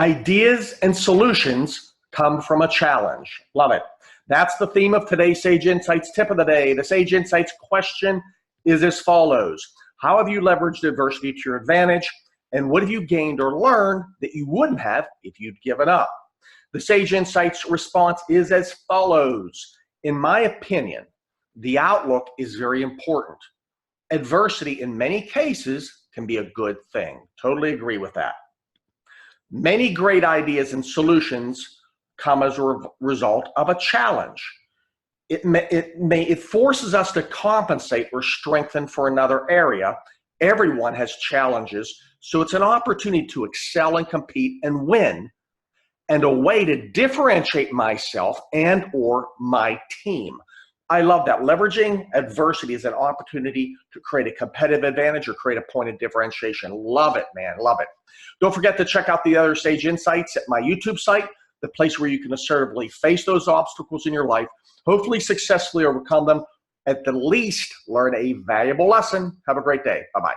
Ideas and solutions come from a challenge. Love it. That's the theme of today's Sage Insights tip of the day. The Sage Insights question is as follows. How have you leveraged adversity to your advantage? And what have you gained or learned that you wouldn't have if you'd given up? The Sage Insights response is as follows. In my opinion, the outlook is very important. Adversity in many cases can be a good thing. Totally agree with that. Many great ideas and solutions come as a result of a challenge. It forces us to compensate or strengthen for another area. Everyone has challenges, so it's an opportunity to excel and compete and win, and a way to differentiate myself and or my team. I love that. Leveraging adversity is an opportunity to create a competitive advantage or create a point of differentiation. Love it, man. Love it. Don't forget to check out the other Sage Insights at my YouTube site, the place where you can assertively face those obstacles in your life, hopefully successfully overcome them, at the least learn a valuable lesson. Have a great day. Bye-bye.